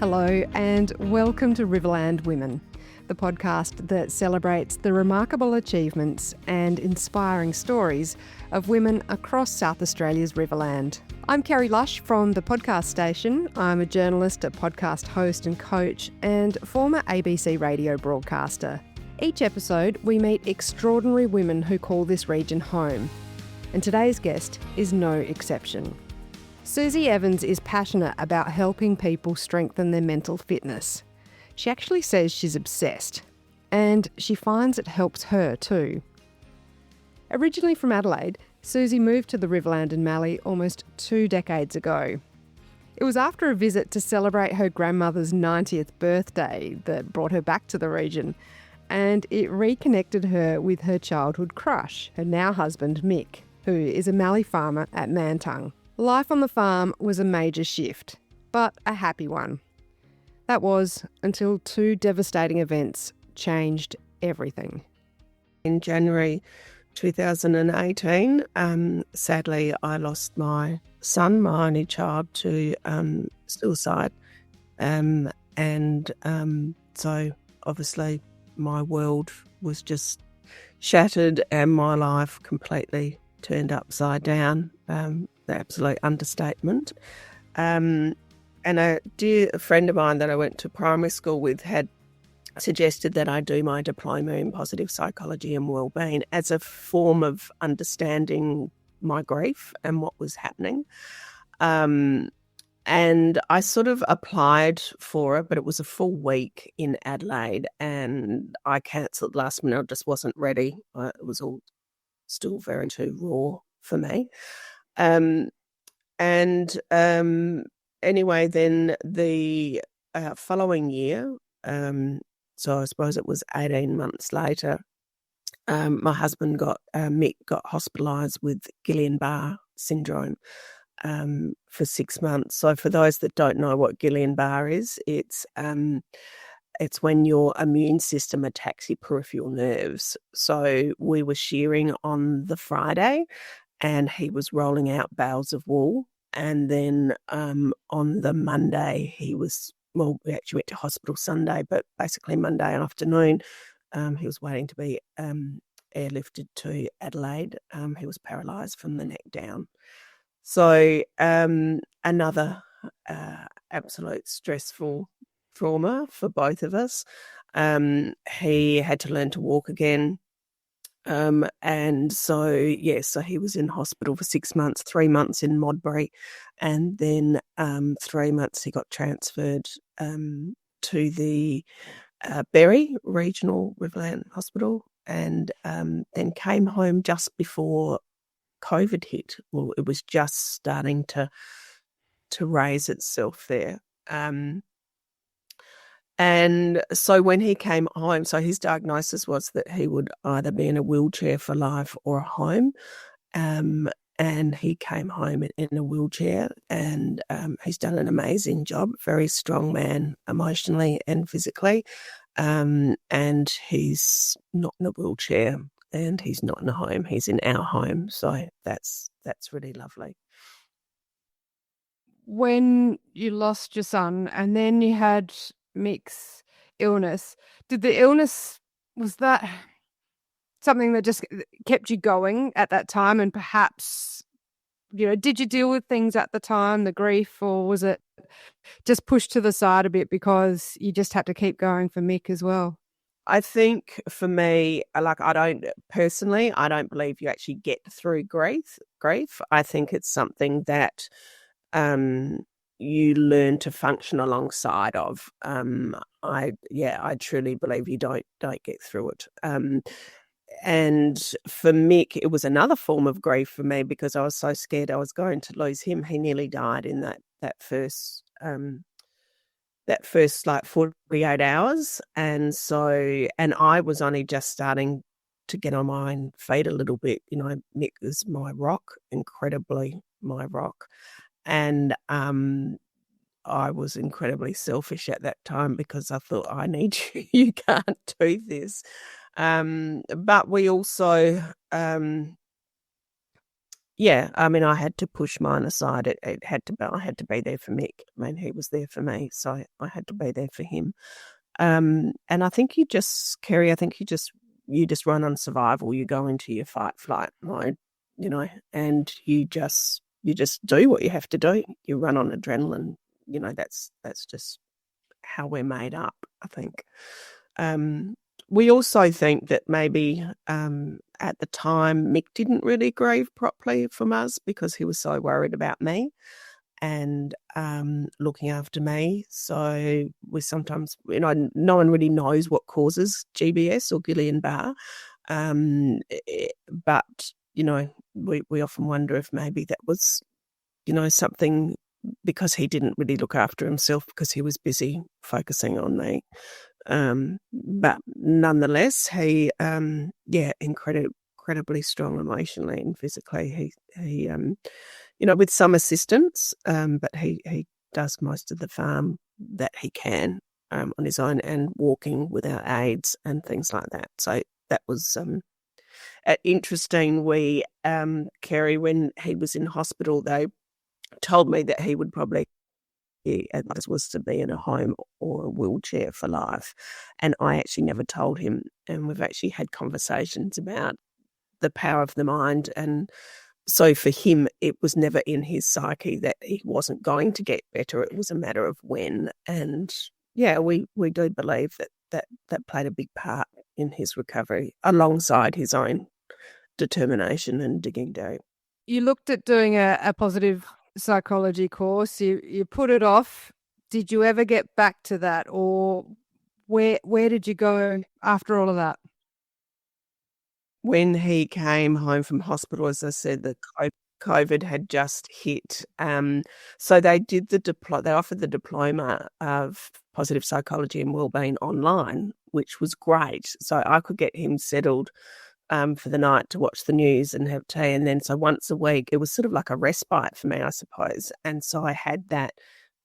Hello and welcome to Riverland Women, the podcast that celebrates the remarkable achievements and inspiring stories of women across South Australia's Riverland. I'm Kerrie Lush from the podcast station. I'm a journalist, a podcast host and coach, and former ABC radio broadcaster. Each episode, we meet extraordinary women who call this region home. And today's guest is no exception. Suzi Evans is passionate about helping people strengthen their mental fitness. She actually says she's obsessed, and she finds it helps her too. Originally from Adelaide, Suzi moved to the Riverland and Mallee almost 2 decades ago. It was after a visit to celebrate her grandmother's 90th birthday that brought her back to the region, and it reconnected her with her childhood crush, her now husband Mick, who is a Mallee farmer at Mantung. Life on the farm was a major shift, but a happy one. That was until 2 devastating events changed everything. In January 2018, sadly, I lost my son, my only child, to suicide. So obviously my world was just shattered and my life completely turned upside down. The absolute understatement. And a dear friend of mine that I went to primary school with had suggested that I do my diploma in positive psychology and wellbeing as a form of understanding my grief and what was happening. And I sort of applied for it, but it was a full week in Adelaide and I cancelled last minute. I just wasn't ready. It was all still very too raw for me. Anyway, then the following year, so I suppose it was 18 months later, my husband Mick got hospitalised with Guillain-Barré syndrome for 6 months. So for those that don't know what Guillain-Barré is, it's when your immune system attacks your peripheral nerves. So we were shearing on the Friday and he was rolling out bales of wool. And then on the Monday, we actually went to hospital Sunday, but basically Monday afternoon, he was waiting to be airlifted to Adelaide. He was paralysed from the neck down. So another absolute stressful trauma for both of us. He had to learn to walk again. So he was in hospital for 6 months, 3 months in Modbury, and then 3 months he got transferred to the Berry Regional Riverland Hospital, and then came home just before COVID hit. Well, it was just starting to raise itself there. And so when he came home, so his diagnosis was that he would either be in a wheelchair for life or a home. And he came home in a wheelchair and he's done an amazing job, very strong man emotionally and physically. And he's not in a wheelchair and he's not in a home, he's in our home. So that's really lovely. When you lost your son and then you had Mick's illness, was that something that just kept you going at that time? And perhaps, did you deal with things at the time, the grief, or was it just pushed to the side a bit because you just had to keep going for Mick as well? I think for me, I don't believe you actually get through grief. I think it's something that you learn to function alongside of. I truly believe you don't get through it. And for Mick, it was another form of grief for me because I was so scared I was going to lose him. He nearly died in that first 48 hours. And I was only just starting to get on my own feet a little bit. Mick is my rock, incredibly my rock. And I was incredibly selfish at that time because I thought, I need you. You can't do this. But we also Yeah, I mean, I had to push mine aside. I had to be there for Mick. I mean, he was there for me, so I had to be there for him. And I think Kerrie, I think you just run on survival. You go into your fight flight mode, and you just do what you have to do. You run on adrenaline. That's just how we're made up, I think. We also think that maybe at the time Mick didn't really grieve properly from us because he was so worried about me and looking after me. So we sometimes, no one really knows what causes GBS or Guillain-Barré, but we often wonder if maybe that was something because he didn't really look after himself because he was busy focusing on me. But nonetheless, he, incredibly strong emotionally and physically. He with some assistance, but he does most of the farm that he can on his own and walking without aids and things like that. So that was interesting. Kerrie, when he was in hospital, they told me that he would probably advice was to be in a home or a wheelchair for life. And I actually never told him. And we've actually had conversations about the power of the mind. And so for him, it was never in his psyche that he wasn't going to get better. It was a matter of when. And yeah, we do believe that played a big part in his recovery alongside his own determination and digging deep. You looked at doing a positive psychology course. You put it off. Did you ever get back to that, or where did you go after all of that? When he came home from hospital, as I said, the COVID had just hit. So they did they offered the diploma of positive psychology and wellbeing online, which was great. So I could get him settled for the night to watch the news and have tea. And then so once a week, it was sort of like a respite for me, I suppose. And so I had that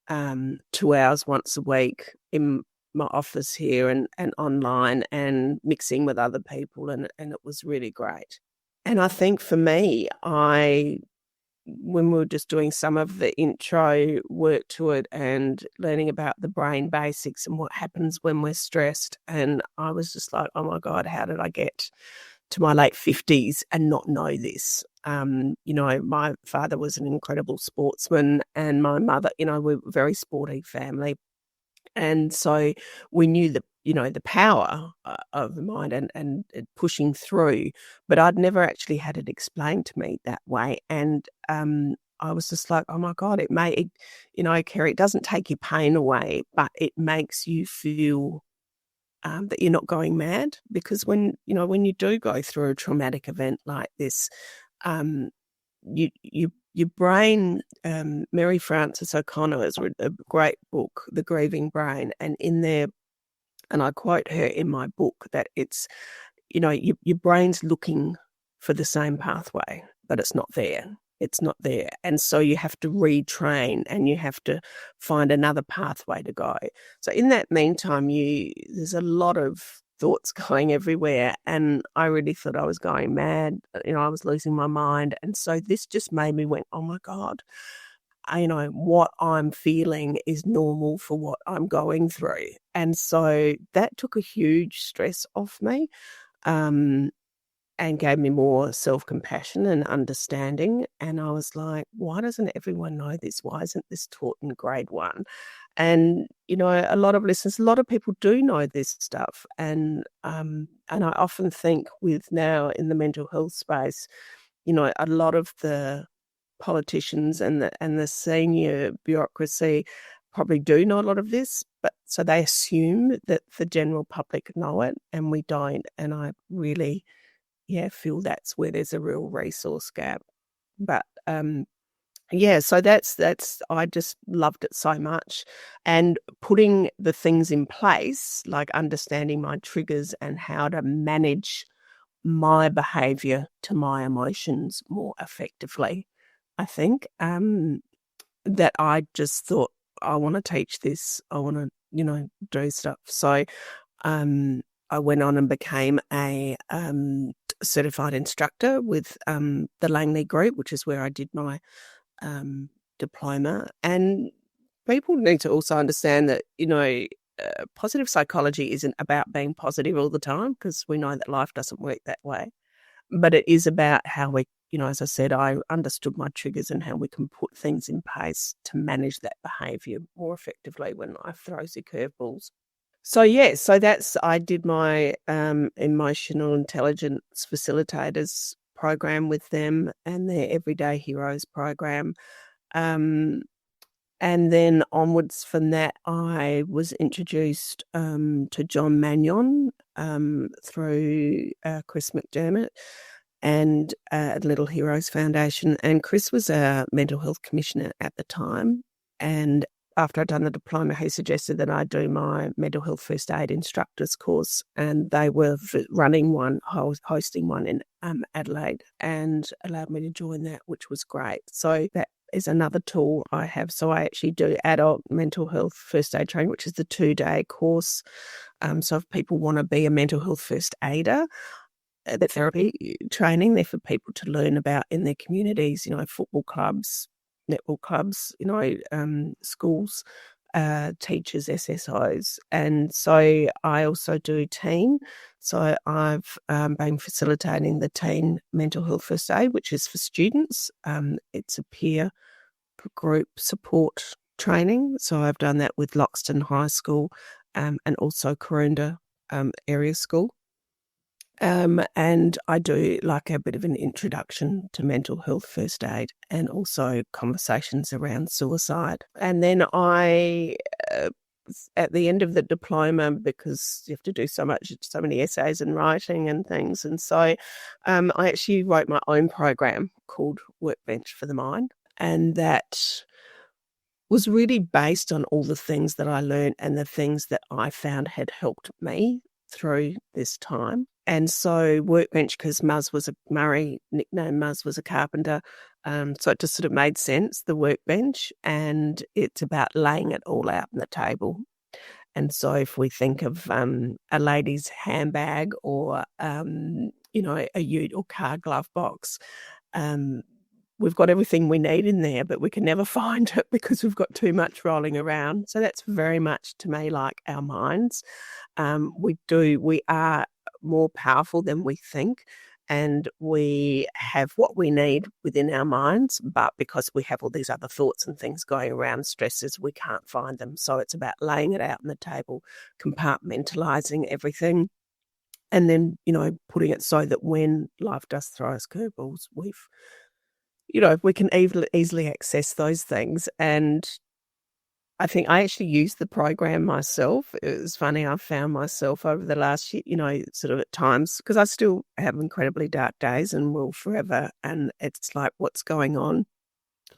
2 hours once a week in my office here and online and mixing with other people. And it was really great. And I think for me, when we were just doing some of the intro work to it and learning about the brain basics and what happens when we're stressed. And I was just like, oh my God, how did I get to my late 50s and not know this? My father was an incredible sportsman and my mother, we're a very sporty family. And so we knew the power of the mind and pushing through, but I'd never actually had it explained to me that way. And I was just like, oh my God, Kerrie, it doesn't take your pain away, but it makes you feel that you're not going mad, because when you do go through a traumatic event like this, your brain, Mary Frances O'Connor has written a great book, The Grieving Brain, and in there, and I quote her in my book, that it's, your brain's looking for the same pathway, but it's not there. It's not there. And so you have to retrain and you have to find another pathway to go. So in that meantime, there's a lot of thoughts going everywhere. And I really thought I was going mad. I was losing my mind. And so this just made me went, oh my God, what I'm feeling is normal for what I'm going through. And so that took a huge stress off me. And gave me more self-compassion and understanding. And I was like, why doesn't everyone know this? Why isn't this taught in grade 1? And, a lot of people do know this stuff. And I often think with now in the mental health space, a lot of the politicians and the senior bureaucracy probably do know a lot of this, but so they assume that the general public know it and we don't. And I really feel that's where there's a real resource gap. But so that's I just loved it so much, and putting the things in place, like understanding my triggers and how to manage my behaviour to my emotions more effectively. I think that I just thought, I want to teach this. I want to, do stuff. So I went on and became a certified instructor with the Langley Group, which is where I did my diploma. And people need to also understand that, positive psychology isn't about being positive all the time, because we know that life doesn't work that way. But it is about how we, as I said, I understood my triggers and how we can put things in place to manage that behaviour more effectively when life throws you curveballs. So, I did my emotional intelligence facilitators program with them and their Everyday Heroes program. And then onwards from that, I was introduced to John Mannion through Chris McDermott and Little Heroes Foundation. And Chris was a mental health commissioner at the time. And after I'd done the diploma, he suggested that I do my mental health first aid instructors course. And they were running one, hosting one in Adelaide, and allowed me to join that, which was great. So that is another tool I have. So I actually do adult mental health first aid training, which is the 2-day course. So if people want to be a mental health first aider, the therapy training there for people to learn about in their communities, football clubs, netball clubs, schools, teachers, SSOs. And so I also do teen. So I've been facilitating the teen mental health first aid, which is for students. It's a peer group support training. So I've done that with Loxton High School and also Karoonda area school. And I do like a bit of an introduction to mental health first aid and also conversations around suicide. And then I, at the end of the diploma, because you have to do so many essays and writing and things, and so I actually wrote my own program called Workbench for the Mind, and that was really based on all the things that I learned and the things that I found had helped me through this time. And so Workbench, because Murray, nicknamed Muzz, was a carpenter, so it just sort of made sense, the workbench, and it's about laying it all out on the table. And so if we think of a lady's handbag or, a ute or car glove box, we've got everything we need in there, but we can never find it because we've got too much rolling around. So that's very much, to me, like our minds. We are more powerful than we think, and we have what we need within our minds, but because we have all these other thoughts and things going around, stresses, we can't find them. So it's about laying it out on the table, compartmentalizing everything, and then, putting it so that when life does throw us curveballs, we can easily access those things. And I think I actually used the program myself. It was funny. I found myself over the last year, sort of at times, because I still have incredibly dark days and will forever. And it's like, what's going on?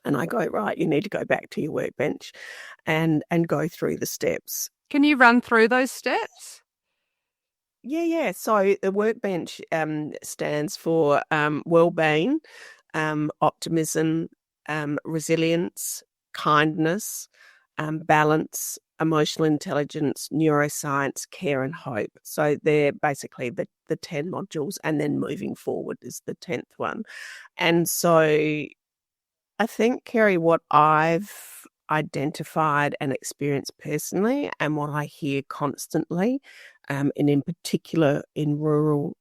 And I go, right, you need to go back to your workbench and go through the steps. Can you run through those steps? Yeah. So the workbench stands for well-being, optimism, resilience, kindness, balance, emotional intelligence, neuroscience, care and hope. So they're basically the 10 modules, and then moving forward is the 10th one. And so I think, Kerrie, what I've identified and experienced personally, and what I hear constantly, and in particular in rural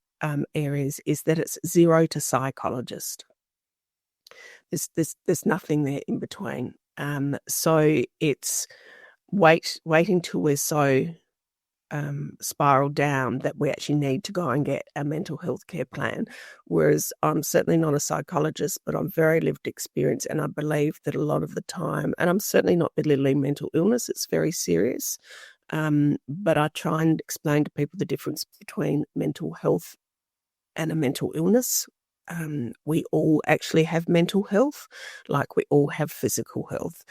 areas, is that it's zero to psychologist. There's nothing there in between. So it's waiting till we're so spiraled down that we actually need to go and get a mental health care plan. Whereas I'm certainly not a psychologist, but I'm very lived experience, and I believe that a lot of the time, and I'm certainly not belittling mental illness, it's very serious, but I try and explain to people the difference between mental health and a mental illness. We all actually have mental health, like we all have physical health.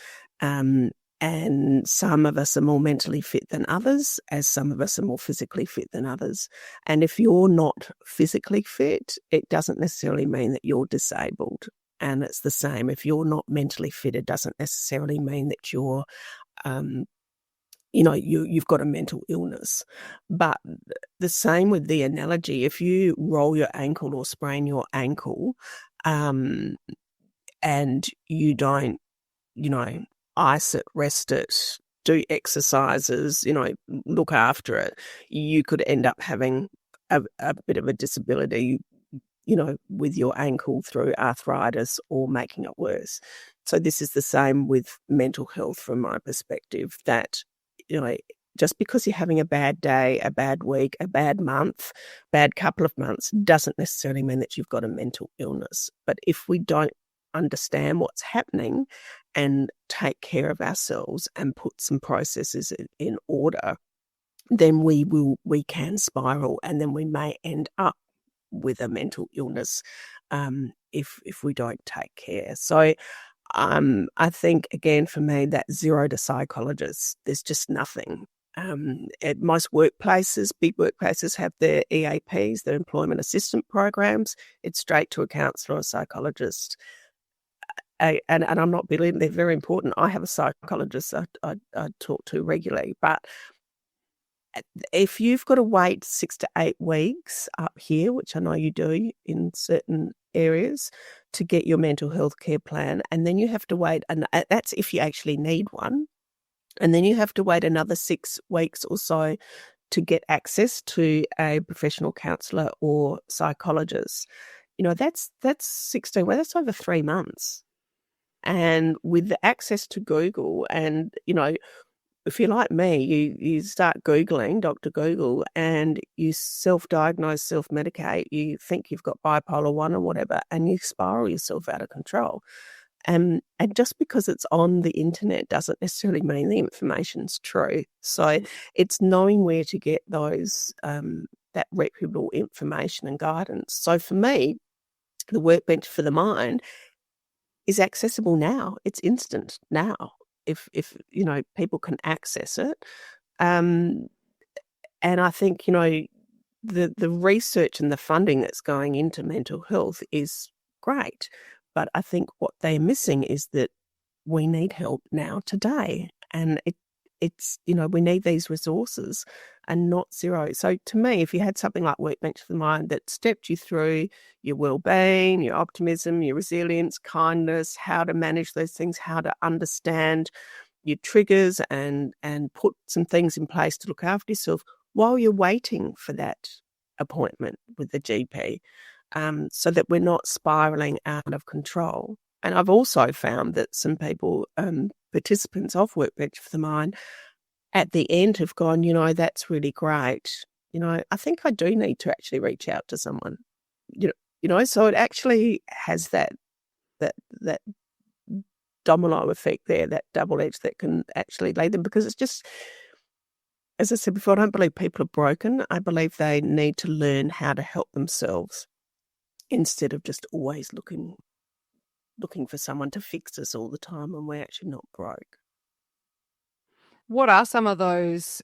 And some of us are more mentally fit than others, as some of us are more physically fit than others. And if you're not physically fit, it doesn't necessarily mean that you're disabled. And it's the same. If you're not mentally fit, it doesn't necessarily mean that you're you've got a mental illness. But the same with the analogy, if you roll your ankle or sprain your ankle, and you don't, ice it, rest it, do exercises, look after it, you could end up having a bit of a disability, with your ankle through arthritis or making it worse. So this is the same with mental health from my perspective, that, just because you're having a bad day, a bad week, a bad month, bad couple of months, doesn't necessarily mean that you've got a mental illness. But if we don't understand what's happening and take care of ourselves and put some processes in order, then we can spiral, and then we may end up with a mental illness if we don't take care. So I think, again, for me, that zero to psychologists, there's just nothing. At most workplaces, big workplaces have their EAPs, their employment assistant programs. It's straight to a counsellor or a psychologist. And I'm not believing they're very important. I have a psychologist I talk to regularly, but if you've got to wait 6 to 8 weeks up here, which I know you do in certain areas, to get your mental health care plan, and then you have to wait, and that's if you actually need one, and then you have to wait another 6 weeks or so to get access to a professional counsellor or psychologist, that's 16, well, that's over 3 months. And with the access to Google, and, if you're like me, you start Googling, Dr. Google, and you self-diagnose, self-medicate, you think you've got bipolar 1 or whatever, and you spiral yourself out of control. And just because it's on the internet doesn't necessarily mean the information's true. So it's knowing where to get those, that reputable information and guidance. So for me, the Workbench for the Mind is accessible now. It's instant now. If people can access it. And I think, the research and the funding that's going into mental health is great. But I think what they're missing is that we need help now, today. And it's, we need these resources and not zero. So to me, if you had something like Workbench for the Mind that stepped you through your well-being, your optimism, your resilience, kindness, how to manage those things, how to understand your triggers and put some things in place to look after yourself while you're waiting for that appointment with the GP, so that we're not spiraling out of control. And I've also found that some people, participants of Workbench for the Mind, at the end have gone, that's really great. I think I do need to actually reach out to someone. So it actually has that domino effect there, that double edge that can actually lead them, because it's just, as I said before, I don't believe people are broken. I believe they need to learn how to help themselves instead of just always looking for someone to fix us all the time when we're actually not broke. What are some of those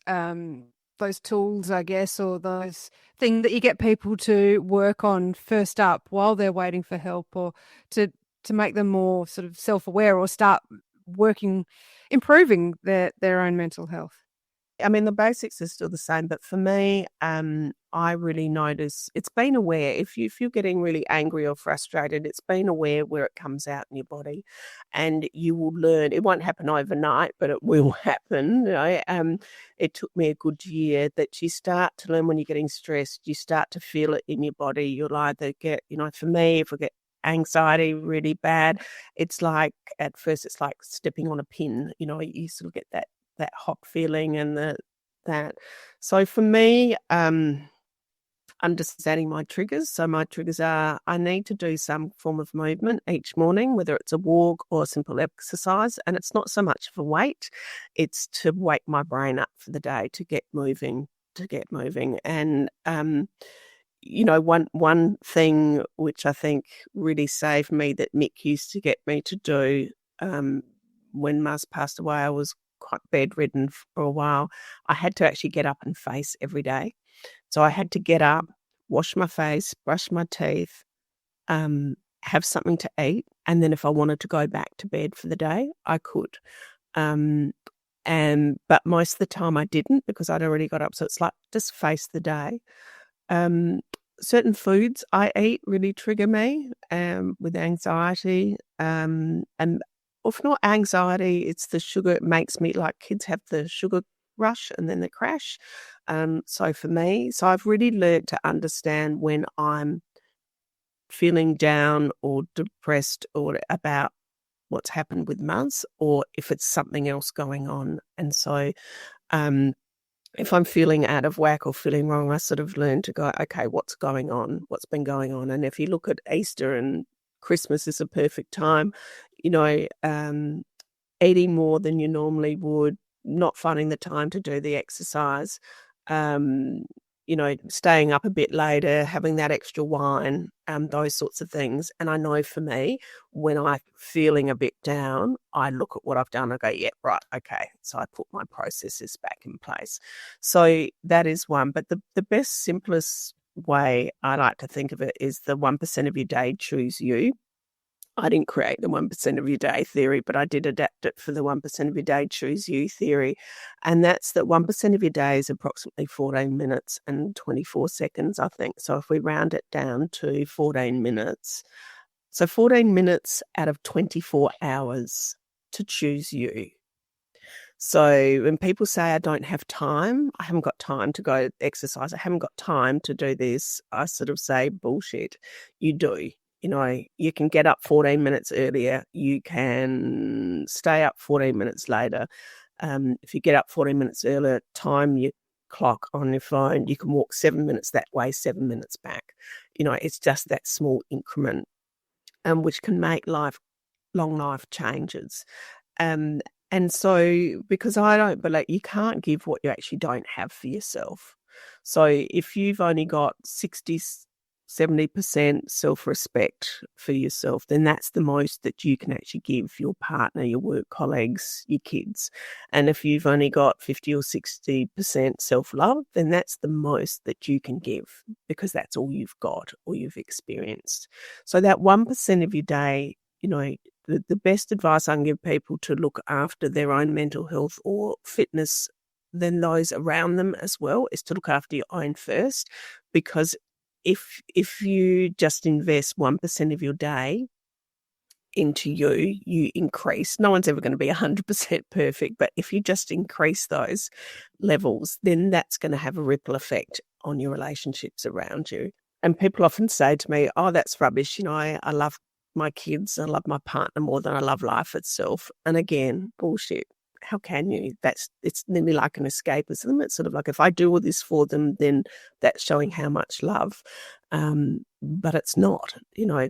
tools, I guess, or those things that you get people to work on first up while they're waiting for help, or to make them more sort of self-aware, or start improving their own mental health? I mean, the basics are still the same, but for me, I really notice it's being aware. If you're getting really angry or frustrated, it's being aware where it comes out in your body, and you will learn. It won't happen overnight, but it will happen. It took me a good year that you start to learn when you're getting stressed. You start to feel it in your body. You'll either get, for me, if I get anxiety really bad, it's like, at first it's like stepping on a pin. You sort of get that hot feeling and that. So for me, understanding my triggers. So my triggers are, I need to do some form of movement each morning, whether it's a walk or a simple exercise. And it's not so much for weight, it's to wake my brain up for the day, to get moving. And, one thing which I think really saved me, that Mick used to get me to do, when Muz passed away, I was quite bedridden for a while. I had to actually get up and face every day. So I had to get up, wash my face, brush my teeth, have something to eat, and then if I wanted to go back to bed for the day, I could. But most of the time I didn't because I'd already got up. So it's like just face the day. Certain foods I eat really trigger me with anxiety. And if not anxiety, it's the sugar. It makes me, like kids have the sugar rush and then the crash. So for me, I've really learned to understand when I'm feeling down or depressed or about what's happened with Muzz, or if it's something else going on. And so if I'm feeling out of whack or feeling wrong, I sort of learn to go, okay, what's going on? What's been going on? And if you look at Easter and Christmas is a perfect time, eating more than you normally would, not finding the time to do the exercise, staying up a bit later, having that extra wine, those sorts of things. And I know for me, when I'm feeling a bit down, I look at what I've done and go, yeah, right, okay. So I put my processes back in place. So that is one. But the best, simplest way I like to think of it is the 1% of your day choose you. I didn't create the 1% of your day theory, but I did adapt it for the 1% of your day choose you theory. And that's that 1% of your day is approximately 14 minutes and 24 seconds, I think. So if we round it down to 14 minutes, so 14 minutes out of 24 hours to choose you. So when people say I don't have time, I haven't got time to go exercise, I haven't got time to do this, I sort of say, bullshit, you do. You can get up 14 minutes earlier. You can stay up 14 minutes later. If you get up 14 minutes earlier, time your clock on your phone. You can walk 7 minutes that way, 7 minutes back. It's just that small increment, which can make long life changes. And so, because I don't believe you can't give what you actually don't have for yourself. So if you've only got 70% self-respect for yourself, then that's the most that you can actually give your partner, your work colleagues, your kids. And if you've only got 50 or 60% self-love, then that's the most that you can give because that's all you've got or you've experienced. So that 1% of your day, the best advice I can give people to look after their own mental health or fitness than those around them as well is to look after your own first, because if you just invest 1% of your day into you increase. No one's ever going to be 100% perfect, but if you just increase those levels, then that's going to have a ripple effect on your relationships around you. And people often say to me, oh, that's rubbish. I love my kids. I love my partner more than I love life itself. And again, bullshit. How can you? It's nearly like an escapism. It's sort of like if I do all this for them, then that's showing how much love. But it's not,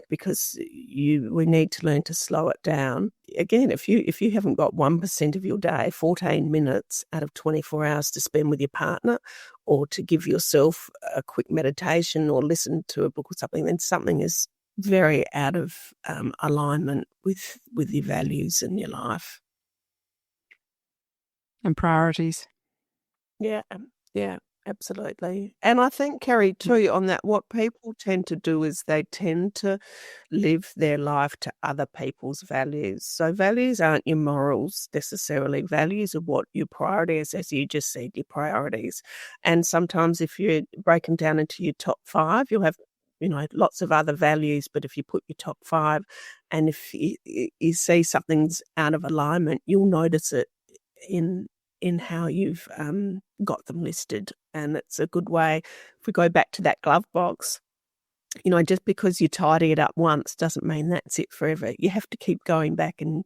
because we need to learn to slow it down. Again, if you haven't got 1% of your day, 14 minutes out of 24 hours to spend with your partner, or to give yourself a quick meditation or listen to a book or something, then something is very out of alignment with your values in your life. And priorities. Yeah, absolutely. And I think, Kerrie, too, on that, what people tend to do is they tend to live their life to other people's values. So values aren't your morals necessarily. Values are what your priorities, as you just said, your priorities. And sometimes if you break them down into your top 5, you'll have lots of other values, but if you put your top 5 and if you see something's out of alignment, you'll notice it in how you've got them listed. And it's a good way, if we go back to that glove box, just because you tidy it up once doesn't mean that's it forever. You have to keep going back and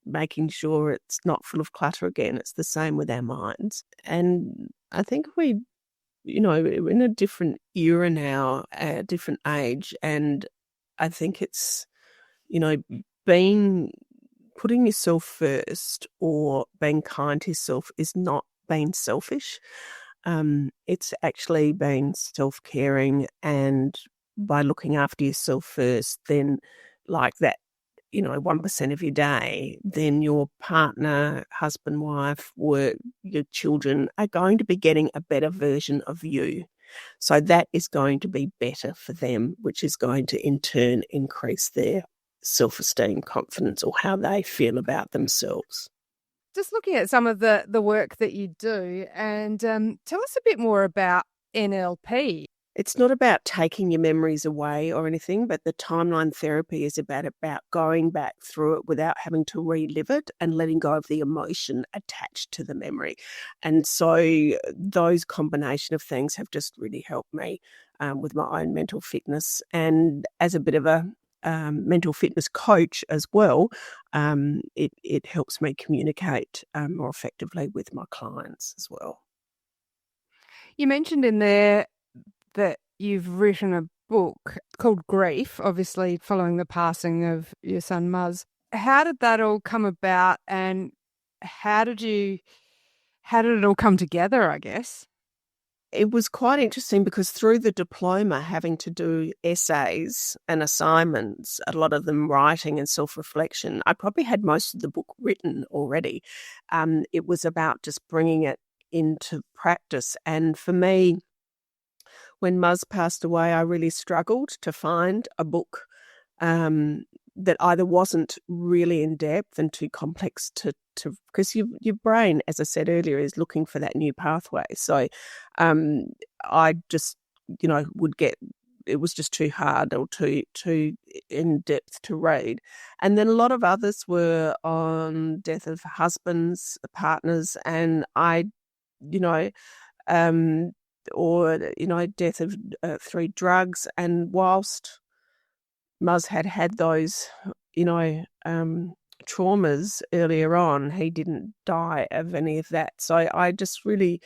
making sure it's not full of clutter again. It's the same with our minds. And I think we're in a different era now, a different age, and I think it's, putting yourself first or being kind to yourself is not being selfish. It's actually being self-caring, and by looking after yourself first, then like that, 1% of your day, then your partner, husband, wife, work, your children are going to be getting a better version of you. So that is going to be better for them, which is going to in turn increase their self-esteem, confidence, or how they feel about themselves. just looking at some of the work that you do, and tell us a bit more about NLP. It's not about taking your memories away or anything, but the timeline therapy is about going back through it without having to relive it and letting go of the emotion attached to the memory. And so those combination of things have just really helped me with my own mental fitness. And as a bit of a mental fitness coach as well, it helps me communicate more effectively with my clients as well. You mentioned in there that you've written a book called Grief, obviously following the passing of your son Muzz. How did that all come about, and how did it all come together, I guess? It was quite interesting because through the diploma, having to do essays and assignments, a lot of them writing and self-reflection, I probably had most of the book written already. It was about just bringing it into practice. And for me, when Muzz passed away, I really struggled to find a book that either wasn't really in depth and too complex to because your brain, as I said earlier, is looking for that new pathway. So I just, would get, it was just too hard or too in depth to read. And then a lot of others were on death of husbands, partners, and death of through drugs. And whilst Muzz had those, traumas earlier on, he didn't die of any of that. So I just really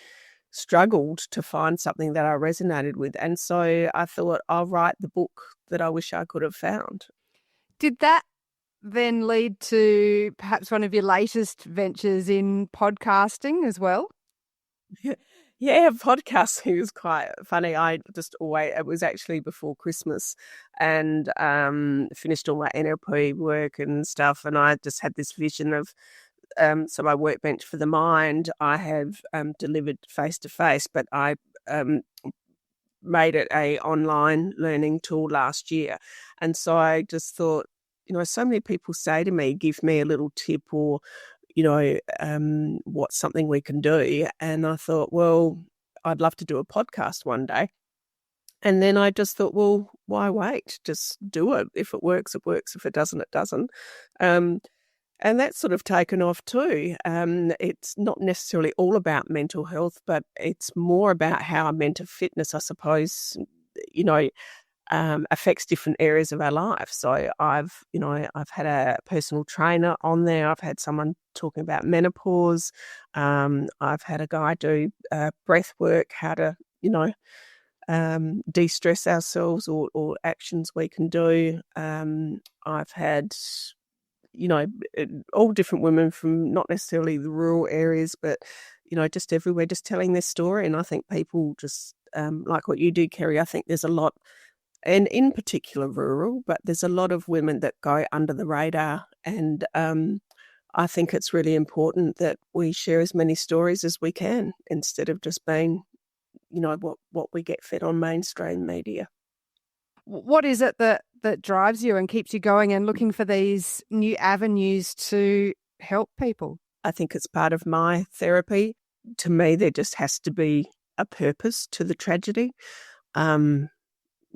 struggled to find something that I resonated with. And so I thought, I'll write the book that I wish I could have found. Did that then lead to perhaps one of your latest ventures in podcasting as well? Yeah, podcasting was quite funny. It was actually before Christmas, and finished all my NLP work and stuff, and I just had this vision of, so my Workbench for the mind, I have delivered face-to-face, but I made it a online learning tool last year. And so I just thought, so many people say to me, give me a little tip or, what's something we can do. And I thought, well, I'd love to do a podcast one day. And then I just thought, well, why wait? Just do it. If it works, it works. If it doesn't, it doesn't. And that's sort of taken off too. It's not necessarily all about mental health, but it's more about how mental fitness, I suppose, affects different areas of our life. So I've had a personal trainer on there. I've had someone talking about menopause. I've had a guy do breath work, how to, de-stress ourselves or actions we can do. I've had, all different women from not necessarily the rural areas, but, just everywhere, just telling their story. And I think people just, like what you do, Kerrie, I think there's a lot, and in particular rural, but there's a lot of women that go under the radar. And I think it's really important that we share as many stories as we can instead of just being, what we get fed on mainstream media. What is it that drives you and keeps you going and looking for these new avenues to help people? I think it's part of my therapy. To me, there just has to be a purpose to the tragedy.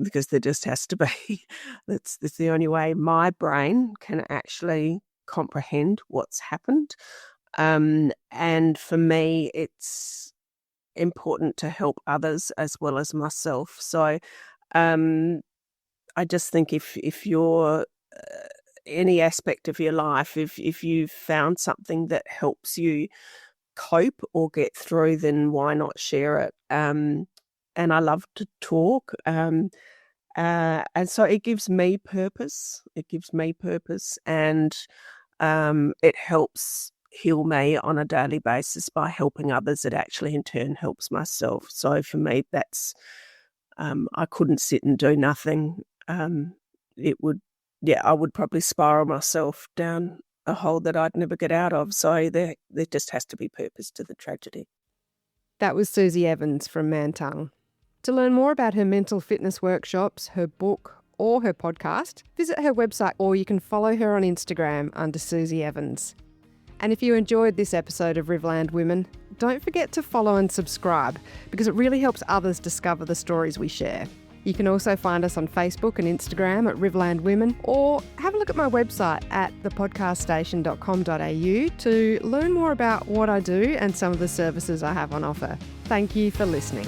Because there just has to be. That's the only way my brain can actually comprehend what's happened. And for me, it's important to help others as well as myself. So I just think if you're any aspect of your life, if you've found something that helps you cope or get through, then why not share it? And I love to talk. And so it gives me purpose. And it helps heal me on a daily basis by helping others. It actually in turn helps myself. So for me, that's, I couldn't sit and do nothing. I would probably spiral myself down a hole that I'd never get out of. So there just has to be purpose to the tragedy. That was Suzi Evans from Mantung. To learn more about her mental fitness workshops, her book, or her podcast, visit her website, or you can follow her on Instagram under Suzi Evans. And if you enjoyed this episode of Riverland Women, don't forget to follow and subscribe because it really helps others discover the stories we share. You can also find us on Facebook and Instagram at Riverland Women, or have a look at my website at thepodcaststation.com.au to learn more about what I do and some of the services I have on offer. Thank you for listening.